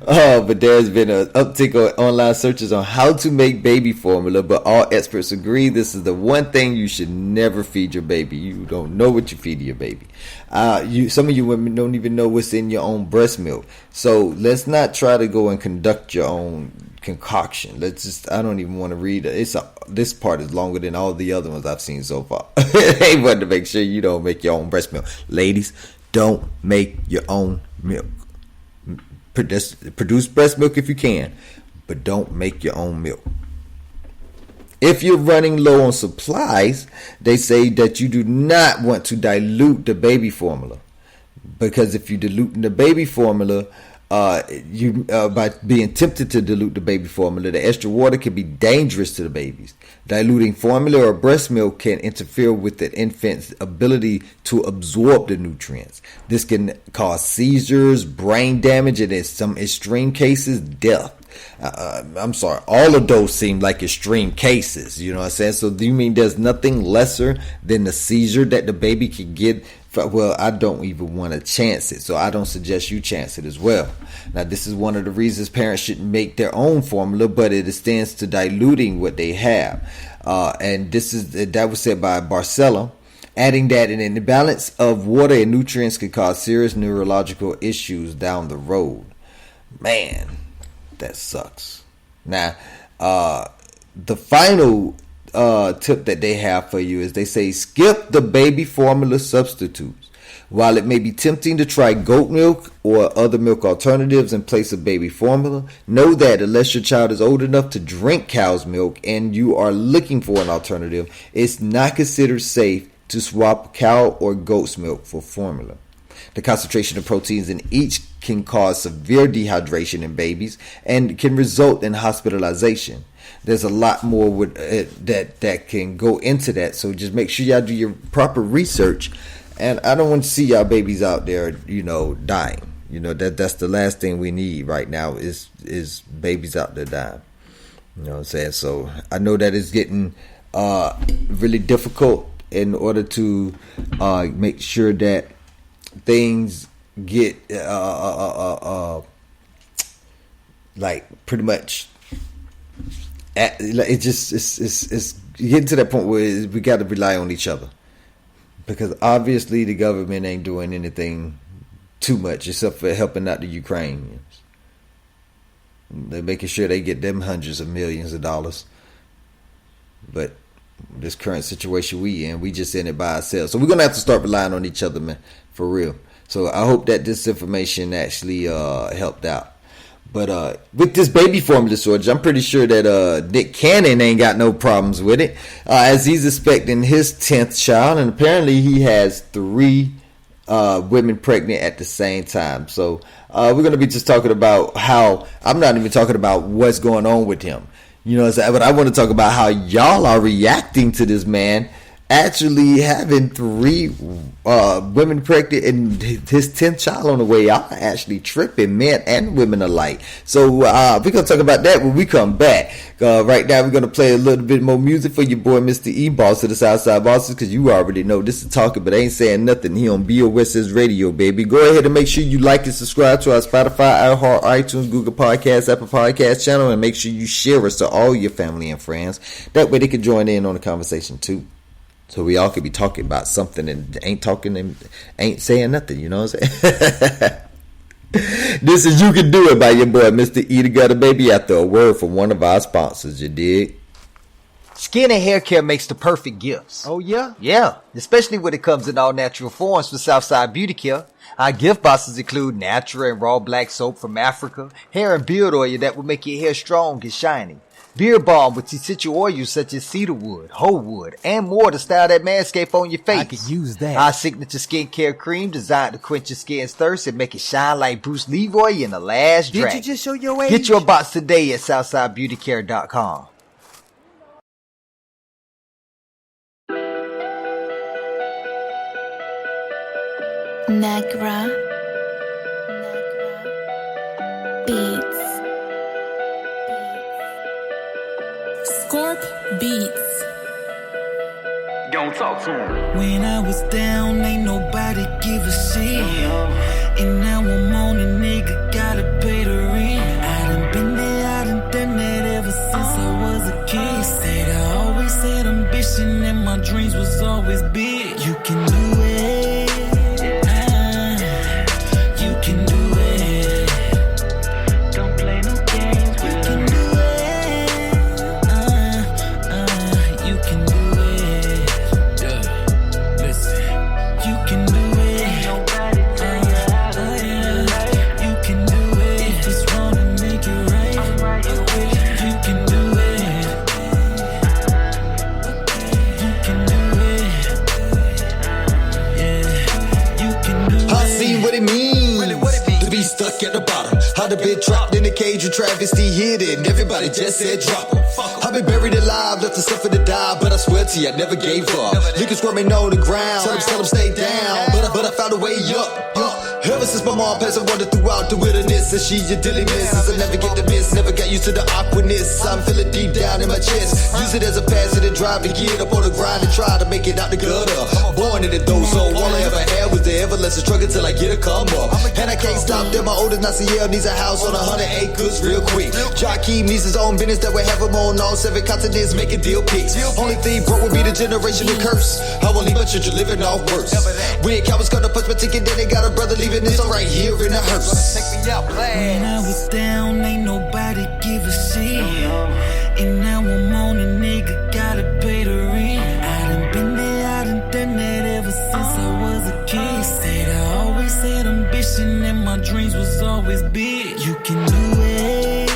But there's been an uptick on online searches on how to make baby formula, but all experts agree this is the one thing you should never feed your baby. You don't know what you feed your baby. Some of you women don't even know what's in your own breast milk. So let's not try to go and conduct your own concoction. I don't even want to read it. This part is longer than all the other ones I've seen so far. They want to make sure you don't make your own breast milk. Ladies, don't make your own milk. Produce breast milk if you can, but don't make your own milk. If you're running low on supplies, they say that you do not want to dilute the baby formula, because if you dilute the baby formula, by being tempted to dilute the baby formula, the extra water can be dangerous to the babies. Diluting formula or breast milk can interfere with the infant's ability to absorb the nutrients. This can cause seizures, brain damage, and in some extreme cases, death. I'm sorry, all of those seem like extreme cases, you know what I'm saying? So do you mean there's nothing lesser than the seizure that the baby could get? Well, I don't even want to chance it, so I don't suggest you chance it as well. Now, this is one of the reasons parents shouldn't make their own formula, but it extends to diluting what they have. And that was said by Barcella, adding that an imbalance of water and nutrients could cause serious neurological issues down the road. Man, that sucks. Now, the final tip that they have for you is they say skip the baby formula substitutes. While it may be tempting to try goat milk or other milk alternatives in place of baby formula, know that unless your child is old enough to drink cow's milk and you are looking for an alternative, it's not considered safe to swap cow or goat's milk for formula. The concentration of proteins in each can cause severe dehydration in babies and can result in hospitalization. There's a lot more with that can go into that, so just make sure y'all do your proper research. And I don't want to see y'all babies out there, dying. That's the last thing we need right now is babies out there dying. You know what I'm saying? So I know that it's getting really difficult in order to make sure that things get like pretty much it's getting to that point where we got to rely on each other, because obviously the government ain't doing anything too much except for helping out the Ukrainians. They're making sure they get them hundreds of millions of dollars. But this current situation we in, we just in it by ourselves. So we're going to have to start relying on each other, man, for real. So I hope that this information actually helped out. But with this baby formula shortage, I'm pretty sure that Nick Cannon ain't got no problems with it, as he's expecting his 10th child. And apparently he has 3 women pregnant at the same time. So we're going to be just talking about how, I'm not even talking about what's going on with him, you know what I'm saying? But I want to talk about how y'all are reacting to this man actually having 3 women pregnant and his 10th child on the way. Y'all are actually tripping, men and women alike. So we're going to talk about that when we come back. Right now we're going to play a little bit more music for your boy Mr. E, boss of the Southside Bosses, because you already know this is Talkin, but I ain't saying nothing. He on B.O.S.S radio, baby. Go ahead and make sure you like and subscribe to our Spotify, iHeart, iTunes, Google Podcasts, Apple Podcasts channel, and make sure you share us to all your family and friends. That way they can join in on the conversation too. So we all could be talking about something and ain't talking and ain't saying nothing, you know what I'm saying? This is You Can Do It by your boy Mr. E, the Gutter Baby, after a word from one of our sponsors, you dig? Skin and hair care makes the perfect gifts. Oh yeah? Yeah, especially when it comes in all natural forms for Southside Beauty Care. Our gift boxes include natural and raw black soap from Africa, hair and beard oil that will make your hair strong and shiny, beard balm with essential oils such as cedarwood, hoe wood, and more to style that manscape on your face. I could use that. Our signature skincare cream designed to quench your skin's thirst and make it shine like Bruce Leroy in The Last Dragon. Did you just show your age? Get your box today at SouthsideBeautyCare.com. Negra Beats. Scorp Beats. Don't talk to him. When I was down, ain't nobody give a shit. And now I'm on a nigga, gotta pay the rent. I done been there, I done done that ever since I was a kid. Said I always had ambition and my dreams was always big. You can do it. You can do it. Don't play no games with you. Can do it. You can do it. Yeah, listen. You can do it. Nobody tell you how to live life. You can do it. If it's wrong, then make it right. I'm right here with you. You can do it. You can do it. Yeah, you can do it. I seen what it means to be stuck at the bottom. How the bit dropped in the cage with travesty hit it, and everybody just said drop 'em. I've been buried alive, left to suffer to die, but I swear to you, I never gave up. Niggas squirming on the ground, tell them stay down, but I found a way up. Ever since my mom passed, I wandered throughout the wilderness, and she your dilly misses. I never get the miss, never got used to the awkwardness. I'm feeling deep down in my chest. Use it as a passenger drive to get up on the grind and try to make it out the gutter. Born in the dough, so all I ever had was the everlasting struggle till I get a come up. And I can't stop there. My oldest Nasiel needs a house on 100 acres real quick. Joaquin needs his own business that will have him on all 7 continents making deal picks. Only thing broke will be the generational curse. I won't leave my children living off worse. When cowards come to punch my ticket, then they got a brother leaving this all right here in the hearse. When I was down, ain't nobody give a shit. And now I'm on a nigga, gotta pay the rent. I done been there, I done done that ever since I was a kid. Said I always had ambition and my dreams was always big. You can do it.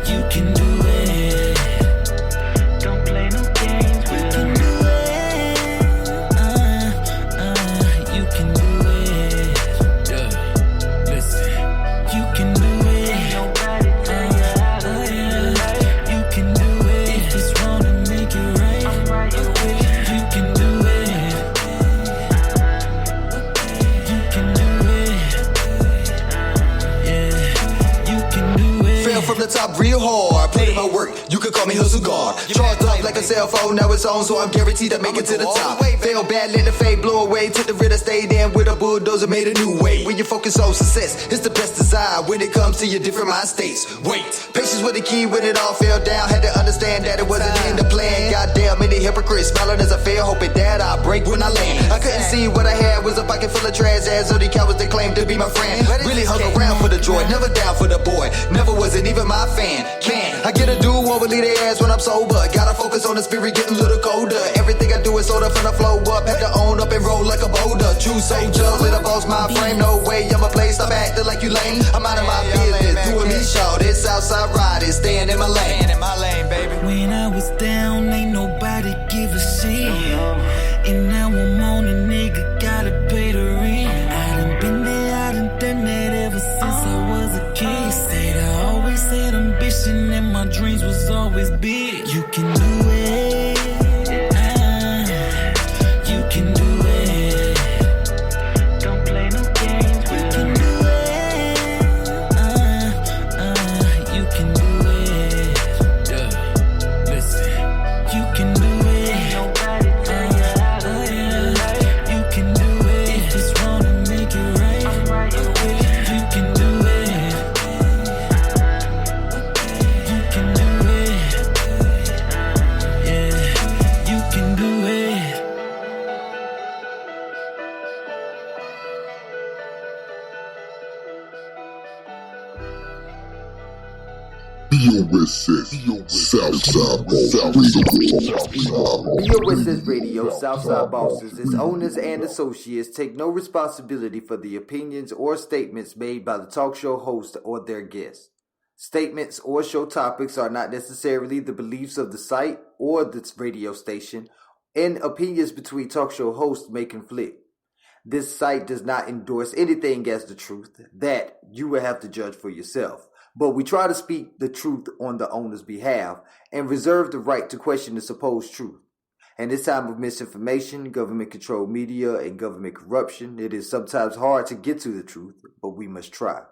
You can do it. Don't play no games with you. Can do it. You can do it. Yeah, listen. You can do it. Nobody tell you how to live life. You can do it. If it's wrong, then make it right. I'm right here with you. You can do it. You can do it. Yeah, you can do it. Fell from the top real hard, put in my work. You could call me hustle guard. Charged up like a cell phone, now it's on, so I'm guaranteed to make it to the top. Fell bad, let the fade blow away. Took the rid, I stayed in with a bulldozer, made a new way. When you focus on success, it's the best design when it comes to your different mind states. Wait, patience was the key when it all fell down. Had to understand that it wasn't in the plan. Goddamn, many hypocrites smiling as I fell, hoping that I'd break when I land. I couldn't see what I had was a pocket full of trash, as of the cowards that claimed to be my friend. Really hung around for the joy, never down for the boy. Never wasn't even my fan. Man, I get a do-over, leave their ass when I'm sober. Gotta focus on the spirit, getting a little colder. Everything I do is soda from the flow up. Had to own up and roll like a boulder. True soldier, with a boss my frame. No way, I'm a place, stop acting like you lame. I'm out of my business, doing me show. This outside riding, staying in my lane. Baby. When I was down, ain't nobody give a shit. And now I'm on a nigga, gotta pay the rent. I done been there, I done done that ever since I was a kid. Said I always had ambition and my dreams was always big. You can do it. You can do it. Don't play no games. You can do it. You can do it. Yeah. Listen. You can do it. Nobody tell you how to live. You can do it. If it's wrong, to make it right. I'm right away. You can do it. You can do it. Yeah. You can do it. B.O.S.S. Southside B.O.S.S. Radio, Southside Bosses, its owners and associates take no responsibility for the opinions or statements made by the talk show host or their guests. Statements or show topics are not necessarily the beliefs of the site or the radio station, and opinions between talk show hosts may conflict. This site does not endorse anything as the truth. That you will have to judge for yourself. But we try to speak the truth on the owner's behalf and reserve the right to question the supposed truth. In this time of misinformation, government-controlled media, and government corruption, it is sometimes hard to get to the truth, but we must try.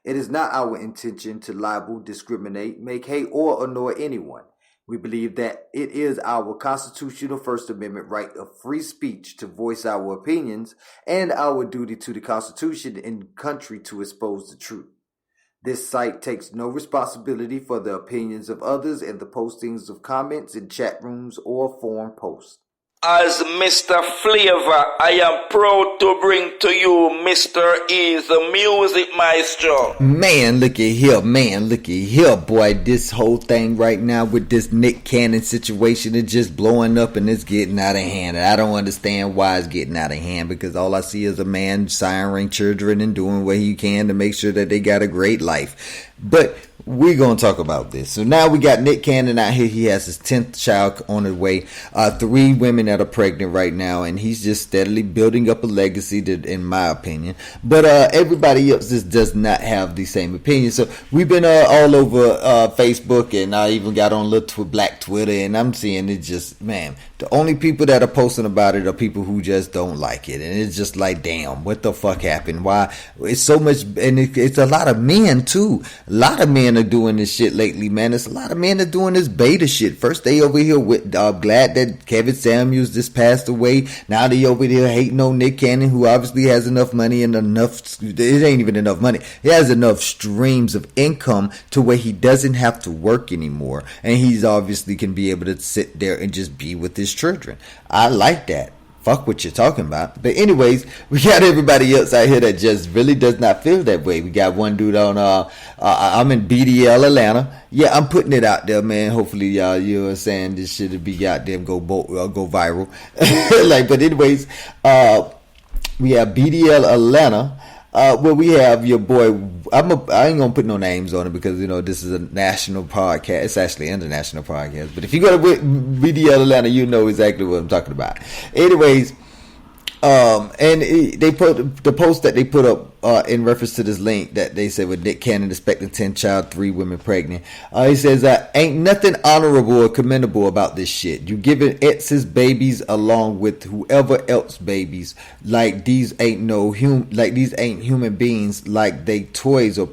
It is not our intention to libel, discriminate, make hate, or annoy anyone. We believe that it is our constitutional First Amendment right of free speech to voice our opinions and our duty to the Constitution and country to expose the truth. This site takes no responsibility for the opinions of others and the postings of comments in chat rooms or forum posts. As Mr. Flavor, I am proud to bring to you Mr. E, the music maestro. Man, looky here, boy. This whole thing right now with this Nick Cannon situation is just blowing up and it's getting out of hand. And I don't understand why it's getting out of hand, because all I see is a man siring children and doing what he can to make sure that they got a great life. But we're going to talk about this. So now we got Nick Cannon out here. He has his 10th child on the way. 3 women that are pregnant right now. And he's just steadily building up a legacy, in my opinion. But everybody else just does not have the same opinion. So we've been all over Facebook. And I even got on little black Twitter. And I'm seeing it just, man, the only people that are posting about it are people who just don't like it. And it's just like, damn, what the fuck happened? Why? It's so much. And it's a lot of men, too. A lot of men are doing this shit lately, man. It's a lot of men are doing this beta shit. First they over here with glad that Kevin Samuels just passed away. Now they over there hating on Nick Cannon, who obviously has enough money and enough, it ain't even enough money. He has enough streams of income to where he doesn't have to work anymore. And he's obviously can be able to sit there and just be with his children. I like that. Fuck what you're talking about. But anyways, we got everybody else out here that just really does not feel that way. We got one dude on, I'm in BDL, Atlanta. Yeah, I'm putting it out there, man. Hopefully, y'all, you know what I'm saying, this shit will be out there and go viral. But anyways, we have BDL Atlanta. Well, we have your boy. I ain't gonna put no names on it because you know this is a national podcast. It's actually an international podcast. But if you go to BDL Atlanta, you know exactly what I'm talking about. Anyways, and they put the post that they put up in reference to this link that they said with Nick Cannon expecting 10 child, 3 women pregnant. He says ain't nothing honorable or commendable about this shit. You giving ex's babies along with whoever else babies these ain't human beings, like they toys or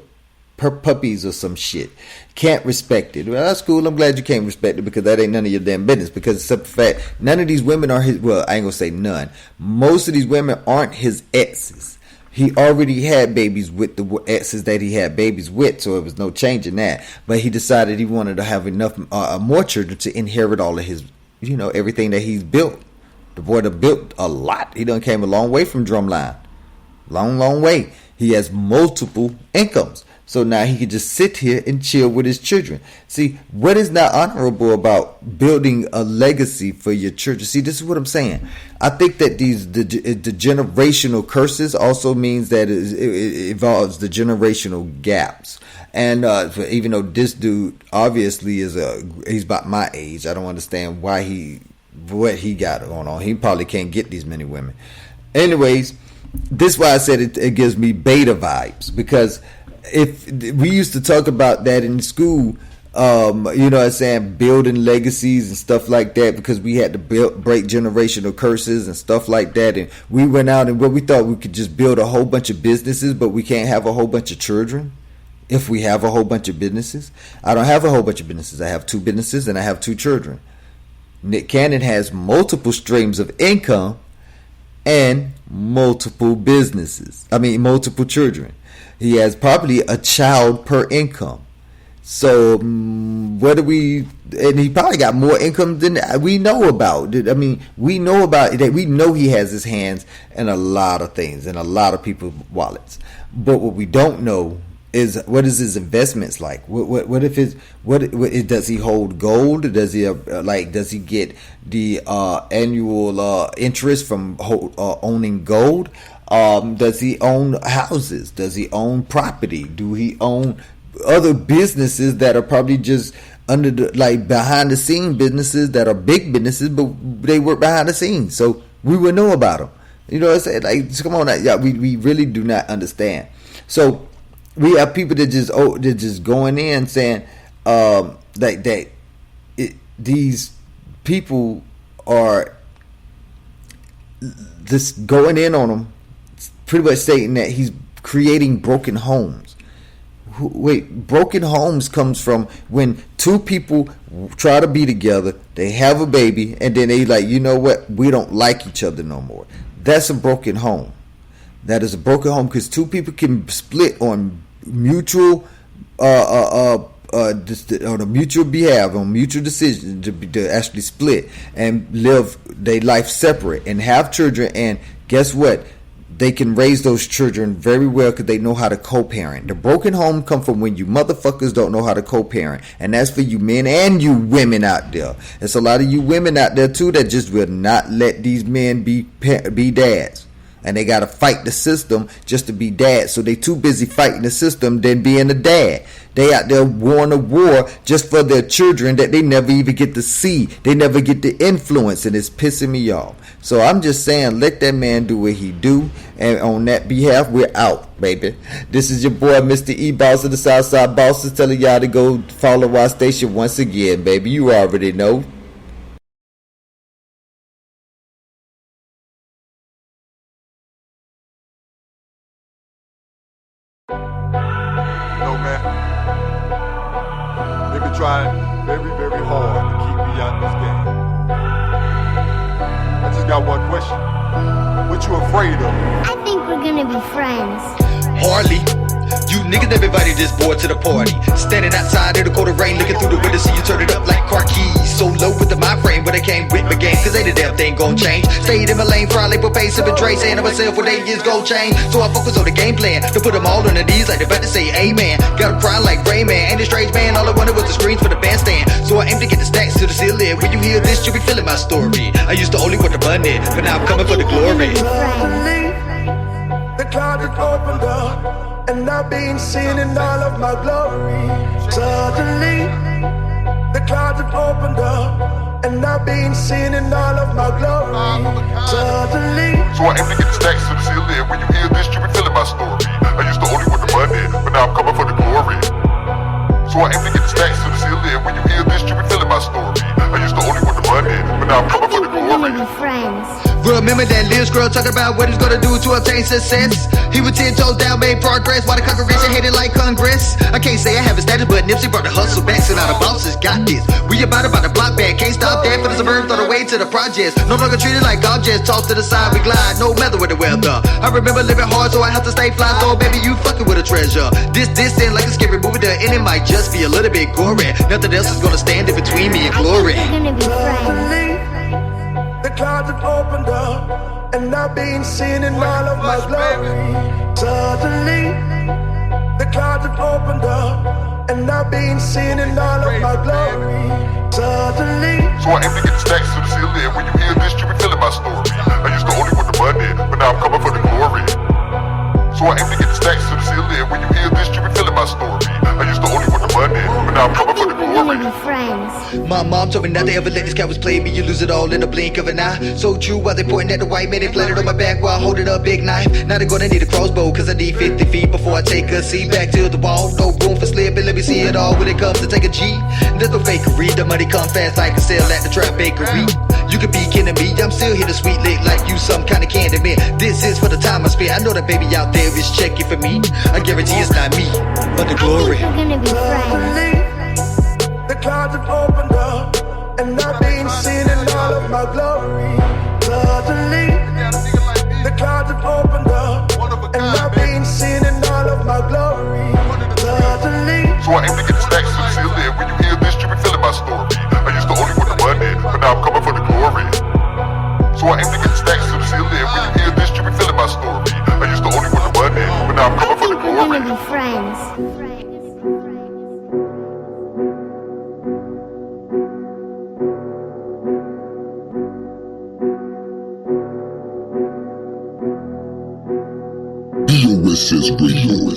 puppies or some shit. Can't respect it. Well, that's cool. I'm glad you can't respect it because that ain't none of your damn business. Because it's a fact, none of these women are his. Well, I ain't gonna say none. Most of these women aren't his exes. He already had babies with the exes that he had babies with, so it was no change in that. But he decided he wanted to have enough more children to inherit all of his, everything that he's built. The boy done built a lot. He done came a long way from Drumline. Long way. He has multiple incomes. So now he can just sit here and chill with his children. See, what is not honorable about building a legacy for your children? See, this is what I'm saying. I think that the generational curses also means that it involves the generational gaps. And even though this dude obviously he's about my age, I don't understand what he got going on. He probably can't get these many women. Anyways, this is why I said it gives me beta vibes, because if we used to talk about that in school, what I'm saying, building legacies and stuff like that, because we had to break generational curses and stuff like that, and we went out and we thought we could just build a whole bunch of businesses, but we can't have a whole bunch of children if we have a whole bunch of businesses. I don't have a whole bunch of businesses. I have 2 businesses and I have 2 children. Nick Cannon has multiple streams of income and multiple children. He has probably a child per income. So and he probably got more income than we know about. I mean, we know about that. We know he has his hands in a lot of things, in a lot of people's wallets. But what we don't know is what is his investments like? What does he hold gold? Does he does he get the annual interest from owning gold? Does he own houses? Does he own property? Do he own other businesses that are probably just under behind the scene businesses that are big businesses, but they work behind the scenes, so we would know about them. You know what I'm saying? Come on, we really do not understand. So we have people that just going in saying these people are just going in on him, pretty much stating that he's creating broken homes. Wait, broken homes comes from when 2 people try to be together, they have a baby, and then they we don't like each other no more. That's a broken home. That is a broken home because 2 people can split on mutual on a mutual behalf, on mutual decision to actually split and live their life separate and have children. And guess what? They can raise those children very well because they know how to co-parent. The broken home come from when you motherfuckers don't know how to co-parent, and that's for you men and you women out there. There's a lot of you women out there too that just will not let these men be dads. And they got to fight the system just to be dad. So they too busy fighting the system than being a dad. They out there warring a war just for their children that they never even get to see. They never get to influence, and it's pissing me off. So I'm just saying, let that man do what he do. And on that behalf, we're out, baby. This is your boy, Mr. E-Boss of the Southside Bosses, telling y'all to go follow our station once again, baby. You already know. Trying very, very hard to keep me out this game. I just got one question. What you afraid of? I think we're gonna be friends. Hardly. You niggas everybody just bored to the party. Standing outside in the cold rain, looking through the window, see you turn it up like car keys. So low with the mind frame, but I came with my game, cause ain't a damn thing gon' change. Stayed in my lane, fry label pace, sippin' Dre, saying to myself what they is gon' change. So I focus on the game plan, to put them all on the knees like they about to say amen. Got 'em crying like Rayman, ain't a strange man, all I wanted was the screens for the bandstand. So I aim to get the stacks to the ceiling. When you hear this, you'll be feeling my story. I used to only want the money, but now I'm coming for the glory. The cloud had opened up, and I've been seen in all of my glory. Suddenly, the cloud had opened up, and I've been seen in all of my glory. Suddenly, so I aim to get the stacks to the ceiling. When you hear this, you be feeling my story. I used to only want the money, but now I'm coming for the glory. So I aim to get the stacks to the ceiling. When you hear this, you be feeling my story. I used to only want the money, but now I'm coming for the glory. We're gonna be friends. Remember that little girl talking about what he's gonna do to obtain success. He was 10 toes down, made progress, while the congregation hated like Congress. I can't say I have a status, but Nipsey brought the hustle back, so now the bosses got this. We about the block back, can't stop that for the suburbs, on the way to the projects. No longer treated like objects, tossed to the side, we glide, no matter with the weather. I remember living hard, so I have to stay fly, so baby, you fucking with a treasure. This ain't like a scary movie, the end it might just be a little bit gory. Nothing else is gonna stand in between me and glory. Suddenly, the clouds have opened up, and I've been seen in all of my glory. Suddenly, the clouds have opened up, and I've been seen in all of my glory. Suddenly. So I aim to get the stacks to the ceiling. When you hear this, you be feeling my story. I used to only want the money, but now I'm coming for the glory. So I aim to get the stacks to the ceiling. When you hear this, you be feeling my story. I used to only want the money, but now I'm coming for the glory. My mom told me not to ever let these cowards play me. You lose it all in the blink of an eye. So true, while they pointing at the white man, they planted on my back while holding a big knife. Now they're gonna need a crossbow, cause I need 50 feet before I take a seat. Back to the wall, no room for slipping. Let me see it all when it comes to take a G. There's no fakery, the money come fast like a sale at the trap bakery. You could be kidding me, I'm still here to sweet lick like you some kind of candy man. This is for the time I spent. I know that baby out there is checking for me. I guarantee it's not me, but the glory. Suddenly, the clouds have opened up, and I've been seen in all of my glory. Suddenly, the clouds have opened up, and I've been seen in all of my glory. Suddenly. So I aim to get the stacks to the ceiling. When you hear this, you be feeling my story. I used to only want the money, but now I'm coming for the glory. So I aim to get the stacks to the ceiling. When you hear this, you be feeling my story. I used to only want the money, but now I'm coming for the glory. We're gonna be friends. B.O.S.S. Radio.